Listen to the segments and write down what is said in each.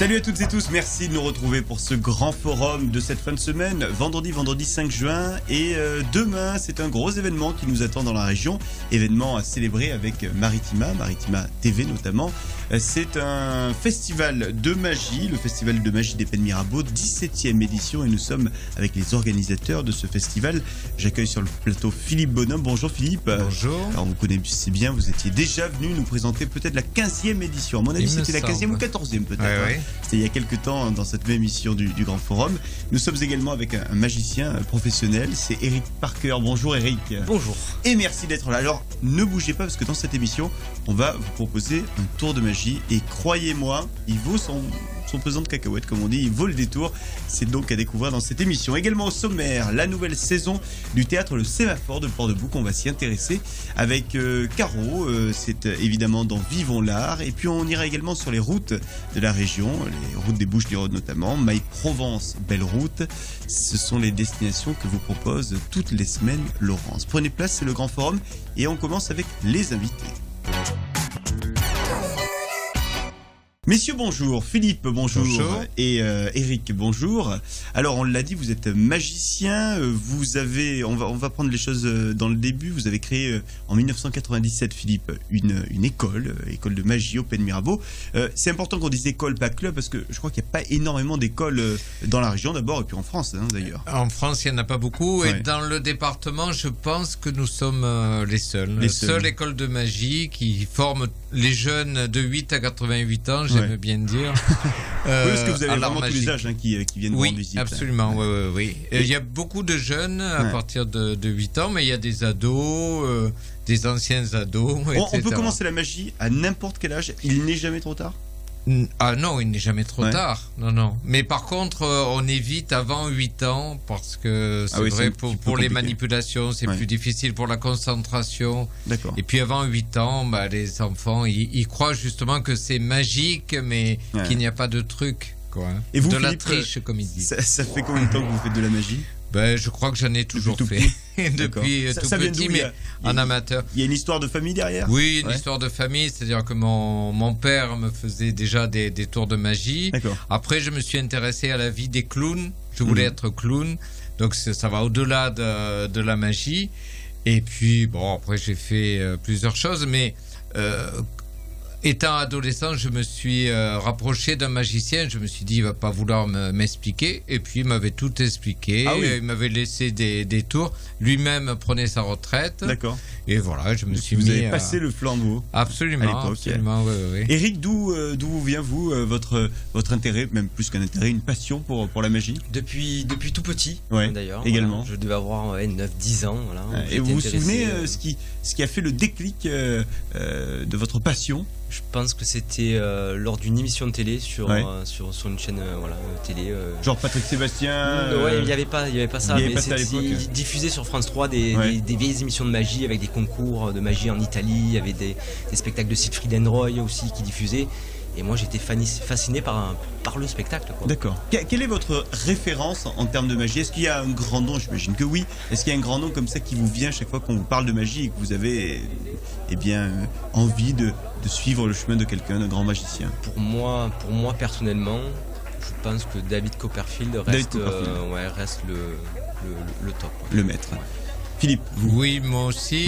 Salut à toutes et tous, merci de nous retrouver pour ce grand forum de cette fin de semaine, vendredi 5 juin et demain c'est un gros événement qui nous attend dans la région, événement à célébrer avec Maritima TV notamment. C'est un festival de magie, le festival de magie des Pennes Mirabeau, 17e édition et nous sommes avec les organisateurs de ce festival. J'accueille sur le plateau Philippe Bonhomme. Bonjour Philippe. Bonjour. Alors vous connaissez bien, vous étiez déjà venu nous présenter peut-être la 15e édition. À mon avis c'était la 15e ou 14e peut-être. Ouais. C'était il y a quelques temps dans cette même émission du Grand Forum. Nous sommes également avec un magicien professionnel, c'est Eric Parker. Bonjour Eric. Bonjour. Et merci d'être là. Alors ne bougez pas parce que dans cette émission, on va vous proposer un tour de magie et croyez-moi, il vaut son pesant de cacahuètes comme on dit, il vaut le détour. C'est donc à découvrir dans cette émission. Également au sommaire, la nouvelle saison du théâtre Le Sémaphore de Port-de-Bouc. On va s'y intéresser avec Caro, c'est évidemment dans Vivons l'Art. Et puis on ira également sur les routes de la région, les routes des Bouches-du-Rhône notamment, Maille Provence, Belle Route. Ce sont les destinations que vous propose toutes les semaines Laurence. Prenez place, c'est le Grand Forum et on commence avec les invités. Messieurs, bonjour. Philippe, bonjour. Et Eric, bonjour. Alors, on l'a dit, vous êtes magicien. Vous avez, on va prendre les choses dans le début. Vous avez créé en 1997, Philippe, une école de magie au Pennes Mirabeau. C'est important qu'on dise école, pas club, parce que je crois qu'il n'y a pas énormément d'écoles dans la région d'abord, et puis en France d'ailleurs. En France, il n'y en a pas beaucoup. Ouais. Et dans le département, je pense que nous sommes les seuls. Seule école de magie qui forme les jeunes de 8 à 88 ans, j'aime bien dire. Oui, parce que vous avez vraiment tous les âges qui viennent rendre visite. Absolument, oui. Il y a beaucoup de jeunes à partir de 8 ans, mais il y a des ados, des anciens ados, etc. On peut commencer la magie à n'importe quel âge. Il n'est jamais trop tard. Ah non, il n'est jamais trop tard. Non. Mais par contre, on évite avant 8 ans parce que c'est vrai pour les manipulations, c'est plus difficile pour la concentration. D'accord. Et puis avant 8 ans, les enfants, ils croient justement que c'est magique, mais qu'il n'y a pas de truc. Et vous, de Philippe, la triche, comme ils disent. Ça fait combien de temps que vous faites de la magie ? Je crois que j'en ai toujours fait. Depuis tout petit, mais en amateur. Il y a une histoire de famille derrière ? Oui, une histoire de famille, c'est-à-dire que mon père me faisait déjà des tours de magie. D'accord. Après, je me suis intéressé à la vie des clowns. Je voulais être clown, donc ça va au-delà de la magie. Et puis, après j'ai fait plusieurs choses, mais... étant adolescent, je me suis rapproché d'un magicien. Je me suis dit, il va pas vouloir m'expliquer. Et puis, il m'avait tout expliqué. Il m'avait laissé des tours. Lui-même prenait sa retraite. D'accord. Et voilà, je me suis mis... Vous avez passé le flambeau. Absolument. À l'époque. Absolument, oui. Eric, d'où vous vient, vous, votre intérêt, même plus qu'un intérêt, une passion pour la magie ? Depuis tout petit, d'ailleurs. Également. Je devais avoir 9-10 ans. Voilà, et vous vous souvenez ce qui a fait le déclic de votre passion ? Je pense que c'était lors d'une émission de télé sur une chaîne télé. Genre Patrick Sébastien. Il n'y avait pas ça, mais il diffusait sur France 3 des vieilles émissions de magie avec des concours de magie en Italie, il y avait des spectacles de Siegfried and Roy aussi qui diffusaient. Et moi j'étais fasciné par le spectacle. D'accord. Quelle est votre référence en termes de magie ? Est-ce qu'il y a un grand nom ? J'imagine que oui. Est-ce qu'il y a un grand nom comme ça qui vous vient chaque fois qu'on vous parle de magie et que vous avez envie de suivre le chemin de quelqu'un, d'un grand magicien ? Pour moi personnellement, je pense que David Copperfield reste le top. Le maître. Philippe, vous ? Oui, moi aussi.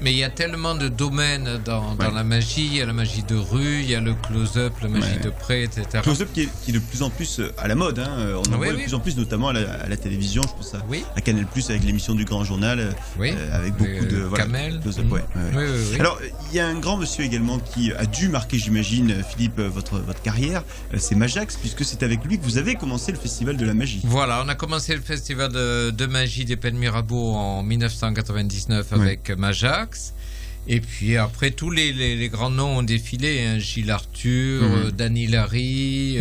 Mais il y a tellement de domaines dans la magie. Il y a la magie de rue, il y a le close-up, la magie de près, etc. Close-up qui est de plus en plus à la mode. On en voit de plus en plus, notamment à la télévision. Je pense à Canal+, avec l'émission du Grand Journal, avec beaucoup de Kamel. Close-up. Oui. Alors, il y a un grand monsieur également qui a dû marquer, j'imagine, Philippe, votre carrière. C'est Majax, puisque c'est avec lui que vous avez commencé le Festival de la Magie. Voilà, on a commencé le Festival de Magie des Pennes Mirabeau en 1999 avec Majax. Et puis après, tous les grands noms ont défilé. Gilles Arthur, Dany Larry,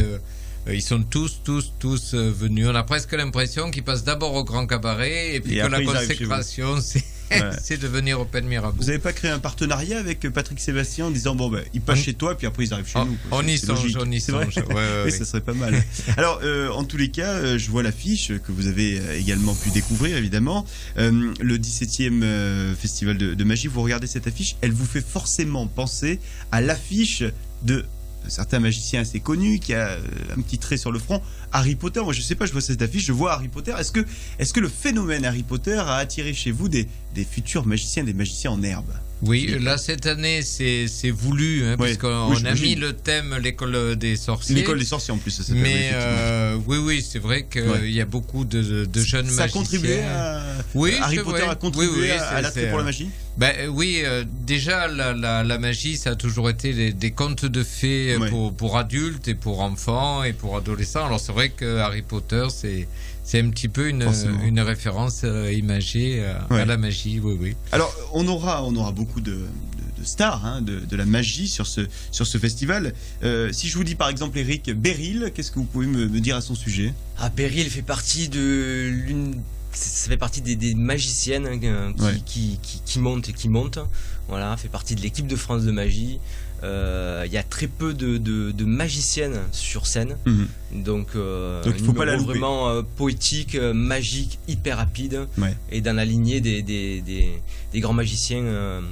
ils sont tous venus. On a presque l'impression qu'ils passent d'abord au Grand Cabaret et puis que la consécration, c'est de venir au Pennes Mirabeau. Vous n'avez pas créé un partenariat avec Patrick Sébastien en disant il passe chez toi puis après ils arrivent chez nous. On y songe. Oui, ça serait pas mal. Alors en tous les cas, je vois l'affiche que vous avez également pu découvrir évidemment. Le 17e festival de magie, vous regardez cette affiche, elle vous fait forcément penser à l'affiche de certain magicien assez connu qui a un petit trait sur le front. Harry Potter, moi je sais pas, je vois cette affiche, je vois Harry Potter. Est-ce que le phénomène Harry Potter a attiré chez vous des futurs magiciens, des magiciens en herbe? Oui, là cette année c'est voulu, hein, puisqu'on a mis le thème l'école des sorciers. L'école des sorciers en plus, ça s'appelle. Mais oui, c'est vrai qu'il y a beaucoup de jeunes magiciens. Ça a contribué Harry Potter a contribué à l'attrait pour la magie? Oui, déjà la magie ça a toujours été des contes de fées pour adultes et pour enfants et pour adolescents. Alors c'est vrai que Harry Potter c'est un petit peu une référence imagée à la magie, oui. Alors on aura beaucoup de stars de la magie sur ce festival. Si je vous dis par exemple Eric Beryl, qu'est-ce que vous pouvez me dire à son sujet? Beryl fait partie ça fait partie des magiciennes qui montent. Voilà, fait partie de l'équipe de France de magie. Il y a très peu de magiciennes sur scène, donc il faut pas la louper. Vraiment poétique, magique, hyper rapide, et dans la lignée des grands magiciens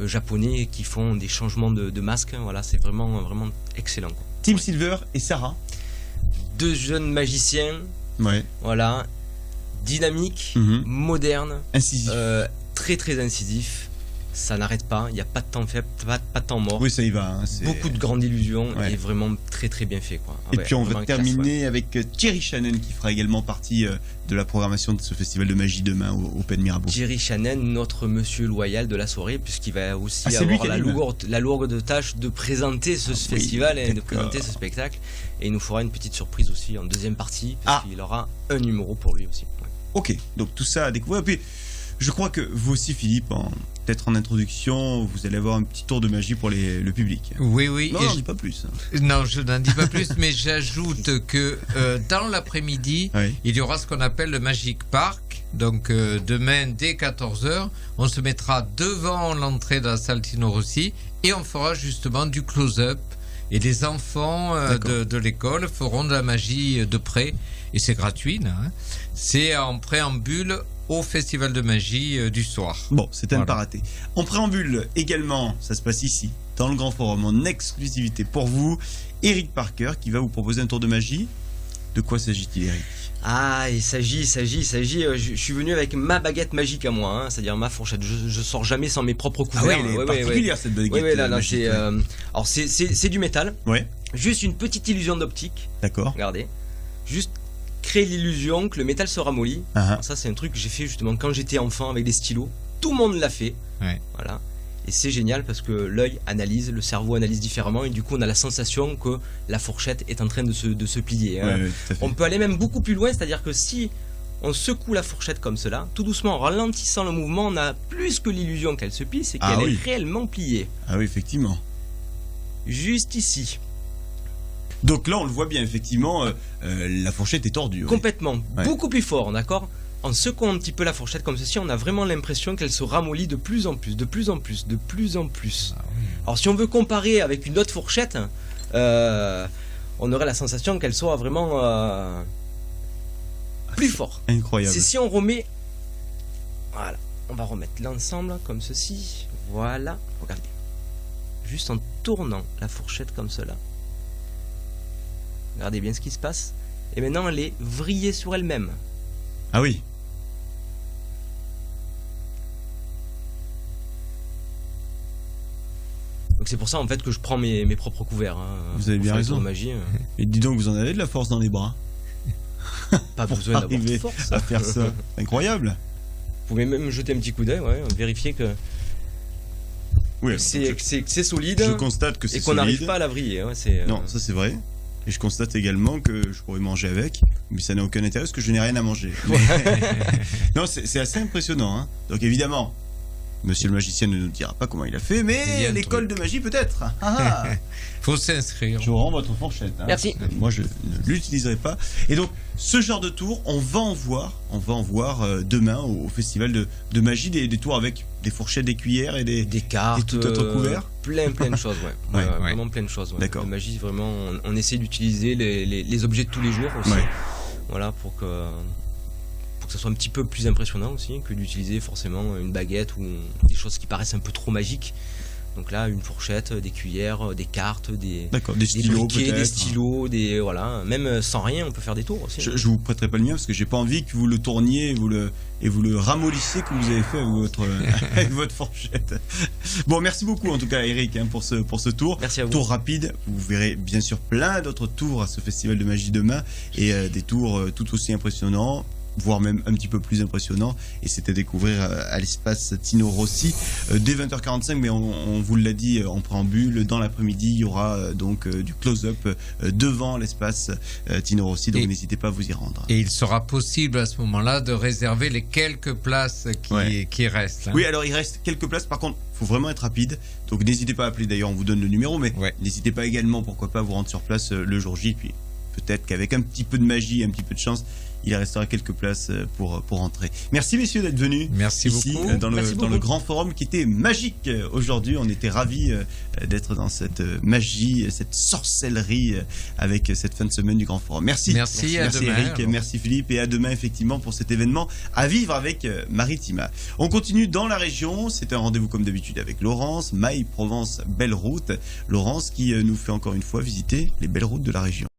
japonais qui font des changements de masque. Voilà, c'est vraiment excellent, quoi. Tim Silver et Sarah, 2 jeunes magiciens, voilà, dynamiques, modernes, incisifs, très très incisifs. Ça n'arrête pas, il n'y a pas de temps faible, pas de temps mort. Oui, ça y va. Beaucoup de grandes illusions et vraiment très très bien fait, quoi. Et puis on va terminer avec Thierry Shannon qui fera également partie de la programmation de ce festival de magie demain au Pen Mirabeau. Thierry Shannon, notre monsieur loyal de la soirée, puisqu'il va aussi avoir la lourde tâche de présenter ce festival et de présenter ce spectacle. Et il nous fera une petite surprise aussi en deuxième partie, parce qu'il aura un numéro pour lui aussi. Ok, donc tout ça à découvrir. Et puis je crois que vous aussi, Philippe, peut-être en introduction, vous allez avoir un petit tour de magie pour le public. Oui. Non, j'en dis pas plus. Non, je n'en dis pas plus, mais j'ajoute que dans l'après-midi, il y aura ce qu'on appelle le Magic Park. Donc demain, dès 14h, on se mettra devant l'entrée de la salle Tino Rossi et on fera justement du close-up. Et les enfants de l'école feront de la magie de près. Et c'est gratuit, hein. C'est en préambule au Festival de magie du soir. Bon, c'est à ne pas rater. En préambule également, ça se passe ici, dans le Grand Forum, en exclusivité pour vous, Eric Parker qui va vous proposer un tour de magie. De quoi s'agit-il, Eric? Il s'agit. Je suis venu avec ma baguette magique à moi, c'est-à-dire ma fourchette. Je sors jamais sans mes propres couverts. Elle est particulière cette baguette. magique. Alors c'est du métal. Ouais. Juste une petite illusion d'optique. D'accord. Regardez. Juste créer l'illusion que le métal se ramollit. Ça c'est un truc que j'ai fait justement quand j'étais enfant avec des stylos. Tout le monde l'a fait. Voilà. Et c'est génial parce que l'œil analyse, le cerveau analyse différemment et du coup on a la sensation que la fourchette est en train de se plier. On peut aller même beaucoup plus loin, c'est-à-dire que si on secoue la fourchette comme cela, tout doucement en ralentissant le mouvement, on a plus que l'illusion qu'elle se plie, c'est qu'elle est réellement pliée. Ah oui, effectivement. Juste ici. Donc là on le voit bien, effectivement, la fourchette est tordue. Complètement, beaucoup plus fort, d'accord? En secouant un petit peu la fourchette comme ceci, on a vraiment l'impression qu'elle se ramollit de plus en plus. Alors si on veut comparer avec une autre fourchette, on aurait la sensation qu'elle soit vraiment plus fort. Incroyable. C'est si on remet... Voilà, on va remettre l'ensemble comme ceci. Voilà, regardez. Juste en tournant la fourchette comme cela. Regardez bien ce qui se passe. Et maintenant, elle est vrillée sur elle-même. Ah oui. Donc c'est pour ça en fait que je prends mes propres couverts. Vous avez bien raison. De magie. Et dis donc, vous en avez de la force dans les bras. Pas besoin d'avoir de force à faire ça. Incroyable. Vous pouvez même jeter un petit coup d'œil, vérifier que c'est solide. Je constate que c'est solide. Et qu'on n'arrive pas à la vriller. Non, ça c'est vrai. Et je constate également que je pourrais manger avec, mais ça n'a aucun intérêt parce que je n'ai rien à manger. Non, c'est assez impressionnant. Donc évidemment, monsieur le magicien ne nous dira pas comment il a fait, mais l'école de magie peut-être. Faut s'inscrire. Je vous rends votre fourchette. Merci. Moi, je ne l'utiliserai pas. Et donc, ce genre de tour, on va en voir demain au festival de magie, des tours avec des fourchettes, des cuillères et des cartes, et tout autre couvert. Plein de choses, vraiment plein de choses. D'accord. La magie, vraiment, on essaie d'utiliser les objets de tous les jours aussi. Voilà, pour que ça soit un petit peu plus impressionnant aussi que d'utiliser forcément une baguette ou des choses qui paraissent un peu trop magiques. Donc là, une fourchette, des cuillères, des cartes, des stylos, briquets, des stylos, voilà. Même sans rien, on peut faire des tours aussi. Je vous prêterai pas le mien parce que j'ai pas envie que vous le tourniez et vous le ramollissiez comme vous avez fait avec votre fourchette. Bon, merci beaucoup en tout cas, Eric, pour ce tour. Merci à vous. Tour rapide. Vous verrez bien sûr plein d'autres tours à ce festival de magie demain et des tours tout aussi impressionnants, voire même un petit peu plus impressionnant, et c'était découvrir à l'espace Tino Rossi dès 20h45, mais on vous l'a dit en préambule, dans l'après-midi il y aura donc du close-up devant l'espace Tino Rossi, donc n'hésitez pas à vous y rendre. Et il sera possible à ce moment-là de réserver les quelques places qui restent. Oui, alors il reste quelques places, par contre il faut vraiment être rapide, donc n'hésitez pas à appeler, d'ailleurs on vous donne le numéro, mais n'hésitez pas également, pourquoi pas, vous rendre sur place le jour J, puis peut-être qu'avec un petit peu de magie, un petit peu de chance, il restera quelques places pour entrer. Merci messieurs d'être venus. Merci ici, beaucoup. Dans le grand forum qui était magique aujourd'hui. On était ravis d'être dans cette magie, cette sorcellerie avec cette fin de semaine du grand forum. Merci demain, Eric, merci Philippe, et à demain effectivement pour cet événement à vivre avec Maritima. On continue dans la région. C'est un rendez-vous comme d'habitude avec Laurence, Maille Provence Belle Route. Laurence qui nous fait encore une fois visiter les belles routes de la région.